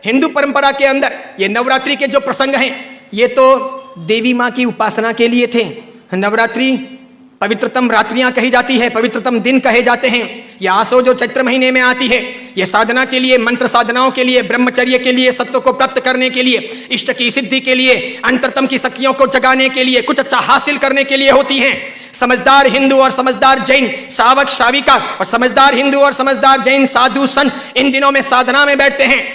हिंदू परंपरा के अंदर ये नवरात्रि के जो प्रसंग हैं ये तो देवी माँ की उपासना के लिए थे। नवरात्रि पवित्रतम रात्रियां कही जाती है, पवित्रतम दिन कहे जाते हैं। यह आसो जो चैत्र महीने में आती है, यह साधना के लिए, मंत्र साधनाओं के लिए, ब्रह्मचर्य के लिए, सत्व को प्राप्त करने के लिए, इष्ट की सिद्धि के लिए, अंतरतम की शक्तियों को जगाने के लिए, कुछ अच्छा हासिल करने के लिए होती हैं। समझदार हिंदू और समझदार जैन श्रावक श्राविका और समझदार हिंदू और समझदार जैन साधु संत इन दिनों में साधना में बैठते हैं,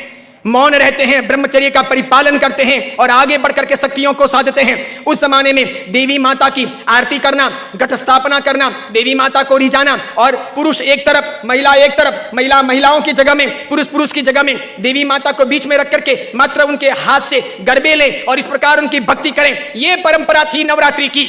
मौन रहते हैं, ब्रह्मचर्य का परिपालन करते हैं और आगे बढ़कर के शक्तियों को साधते हैं। उस जमाने में देवी माता की आरती करना, घट स्थापना करना, देवी माता को रिझाना और पुरुष एक तरफ, महिला एक तरफ, महिलाओं की जगह में, पुरुष की जगह में, देवी माता को बीच में रख करके मात्र उनके हाथ से गरबे लें और इस प्रकार उनकी भक्ति करें। यह परंपरा थी नवरात्रि की।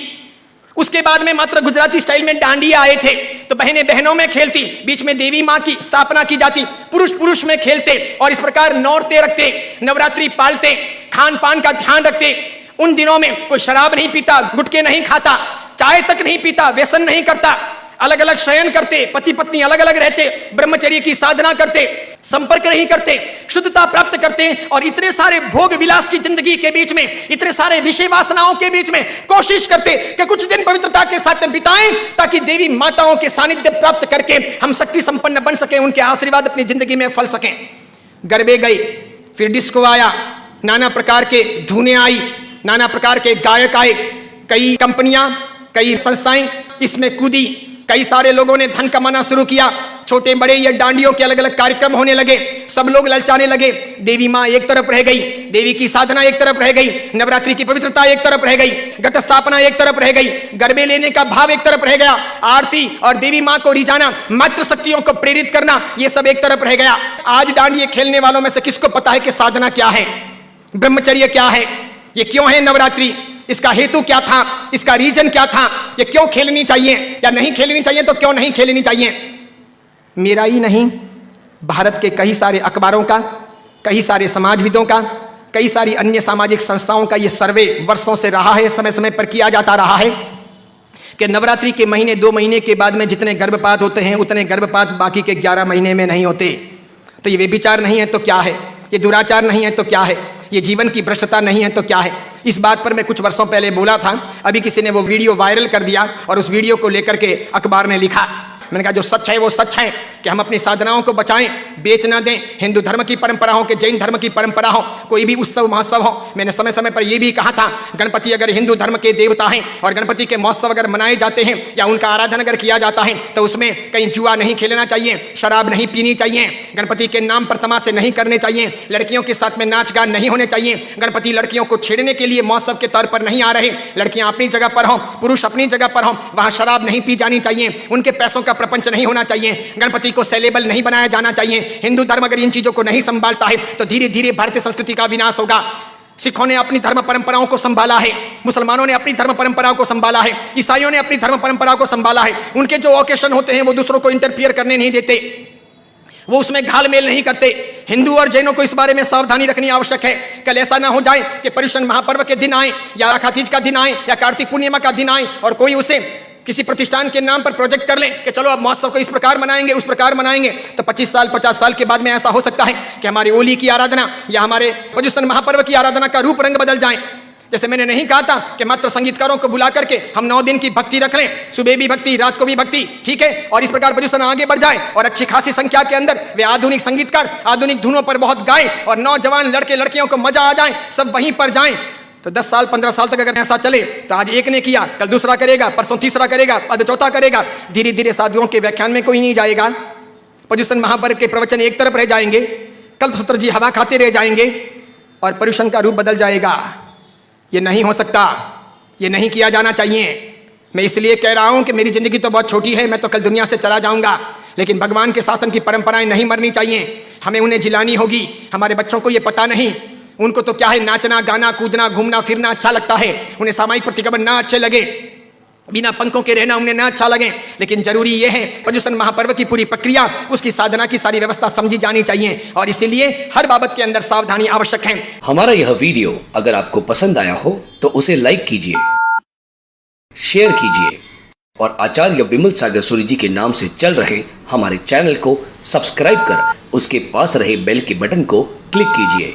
उसके बाद में मात्र गुजराती स्टाइल में डांडिया आए थे, तो बहनें बहनों में खेलती, बीच में देवी माँ की स्थापना की जाती, पुरुष में खेलते और इस प्रकार नौरते रखते, नवरात्रि पालते, खान पान का ध्यान रखते। उन दिनों में कोई शराब नहीं पीता, गुटखे नहीं खाता, चाय तक नहीं पीता, व्यसन नहीं करता, अलग अलग शयन करते, पति पत्नी अलग अलग रहते, ब्रह्मचर्य की साधना करते, संपर्क नहीं करते, शुद्धता प्राप्त करते और इतने सारे भोग विलास की जिंदगी के बीच में, इतने सारे विषय वासनाओं के बीच में कोशिश करते कि कुछ दिन पवित्रता के साथ बिताएं ताकि देवी माताओं के सानिध्य प्राप्त करके हम शक्ति संपन्न बन सके, उनके आशीर्वाद अपनी जिंदगी में फल सकें। गरबे गए, फिर डिस्को आया, नाना प्रकार के धुनें आई, नाना प्रकार के गायक आए, कई कंपनियां, कई संस्थाएं इसमें कूदी, कई सारे लोगों ने धन कमाना शुरू किया, छोटे बड़े या डांडियों के अलग अलग कार्यक्रम होने लगे, सब लोग ललचाने लगे। देवी माँ एक तरफ रह गई, देवी की साधना एक तरफ रह गई, नवरात्रि की पवित्रता एक तरफ रह गई, घट स्थापना एक तरफ रह गई, गरबे लेने का भाव एक तरफ रह गया, आरती और देवी माँ को रिझाना, मातृ शक्तियों को प्रेरित करना, ये सब एक तरफ रह गया। आज डांडिये खेलने वालों में से किसको पता है कि साधना क्या है, ब्रह्मचर्य क्या है, ये क्यों है नवरात्रि, इसका हेतु क्या था, इसका रीजन क्या था, ये क्यों खेलनी चाहिए या नहीं खेलनी चाहिए, तो क्यों नहीं खेलनी चाहिए। मेरा ही नहीं, भारत के कई सारे अखबारों का, कई सारे समाजविदों का, कई सारी अन्य सामाजिक संस्थाओं का ये सर्वे वर्षों से रहा है, समय समय पर किया जाता रहा है कि नवरात्रि के महीने 2 महीने के बाद में जितने गर्भपात होते हैं उतने गर्भपात बाकी के 11 महीने में नहीं होते। तो ये व्यभिचार नहीं है तो क्या है, ये दुराचार नहीं है तो क्या है, ये जीवन की भ्रष्टता नहीं है तो क्या है। इस बात पर मैं कुछ वर्षों पहले बोला था, अभी किसी ने वो वीडियो वायरल कर दिया और उस वीडियो को लेकर के अखबार ने लिखा। मैंने कहा जो सच है वो सच है कि हम अपनी साधनाओं को बचाएं, बेच ना दें। हिंदू धर्म की परंपरा हो कि जैन धर्म की परंपरा हो, कोई भी उत्सव महोत्सव हो, मैंने समय समय पर यह भी कहा था गणपति अगर हिंदू धर्म के देवता हैं और गणपति के महोत्सव अगर मनाए जाते हैं या उनका आराधन अगर किया जाता है तो उसमें कहीं जुआ नहीं खेलना चाहिए, शराब नहीं पीनी चाहिए, गणपति के नाम पर तमाशे नहीं करने चाहिए, लड़कियों के साथ में नाच गान नहीं होने चाहिए, गणपति लड़कियों को छेड़ने के लिए महोत्सव के तौर पर नहीं आ रहे, लड़कियां अपनी जगह पर हों, पुरुष अपनी जगह पर हों, वहां शराब नहीं पी जानी चाहिए, उनके पैसों का प्रपंच नहीं होना चाहिए, गणपति को सेलेबल नहीं बनाया जाना चाहिए। हिंदू धर्म अगर इन चीजों को नहीं संभालता है तो धीरे धीरे भारतीय संस्कृति का विनाश होगा। सिखों ने अपनी धर्म परंपराओं को संभाला है, मुसलमानों ने अपनी धर्म परंपराओं को संभाला है, ईसाइयों ने अपनी धर्म परंपराओं को संभाला है। उनके जो ओकेशन होते हैं वो दूसरों को इंटरफियर करने नहीं देते, वो उसमें घालमेल नहीं करते। हिंदू और जैनों को इस बारे में सावधानी रखनी आवश्यक है। कल ऐसा ना हो जाए कि पर्युषण महापर्व के दिन आए या आखातीज का दिन आए या कार्तिक पूर्णिमा का दिन आए और कोई उसे किसी प्रतिष्ठान के नाम पर प्रोजेक्ट कर ले कि चलो अब महोत्सव को इस प्रकार मनाएंगे उस प्रकार मनाएंगे, तो 25 साल 50 साल के बाद में ऐसा हो सकता है कि हमारी होली की आराधना या हमारे पर्युषण महापर्व की आराधना का रूप रंग बदल जाए। जैसे मैंने नहीं कहा था कि मात्र संगीतकारों को बुला करके हम 9 दिन की भक्ति रख लें, सुबह भी भक्ति रात को भी भक्ति, ठीक है, और इस प्रकार पर्युषण आगे बढ़ जाए और अच्छी खासी संख्या के अंदर वे आधुनिक संगीतकार आधुनिक धुनों पर बहुत गाएं और नौजवान लड़के लड़कियों को मजा आ जाए, सब वहीं पर जाएं। तो 10 साल 15 साल तक अगर ऐसा चले तो आज एक ने किया, कल दूसरा करेगा, परसों तीसरा करेगा, अब चौथा करेगा, धीरे धीरे साधुओं के व्याख्यान में कोई नहीं जाएगा, पर्युषण महापर्व के प्रवचन एक तरफ रह जाएंगे, कल्पसूत्र जी हवा खाते रह जाएंगे और पर्युषण का रूप बदल जाएगा। ये नहीं हो सकता, ये नहीं किया जाना चाहिए। मैं इसलिए कह रहा हूं कि मेरी जिंदगी तो बहुत छोटी है, मैं तो कल दुनिया से चला जाऊंगा, लेकिन भगवान के शासन की परंपराएं नहीं मरनी चाहिए, हमें उन्हें जिलानी होगी। हमारे बच्चों को ये पता नहीं, उनको तो क्या है नाचना गाना कूदना घूमना फिरना अच्छा लगता है, उन्हें सामाजिक प्रतिक्रमण ना अच्छे लगे, बिना पंखों के रहना उन्हें ना अच्छा लगे, लेकिन जरूरी यह है पर्युषण महापर्व की पूरी प्रक्रिया, उसकी साधना की सारी व्यवस्था समझी जानी चाहिए और इसीलिए हर बाबत के अंदर सावधानी आवश्यक है। हमारा यह वीडियो अगर आपको पसंद आया हो तो उसे लाइक कीजिए, शेयर कीजिए और आचार्य विमल सागर सूरी जी के नाम से चल रहे हमारे चैनल को सब्सक्राइब कर उसके पास रहे बेल के बटन को क्लिक कीजिए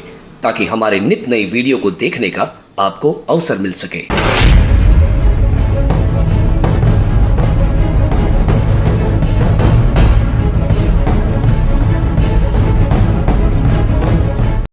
ताकि हमारे नित नई वीडियो को देखने का आपको अवसर मिल सके।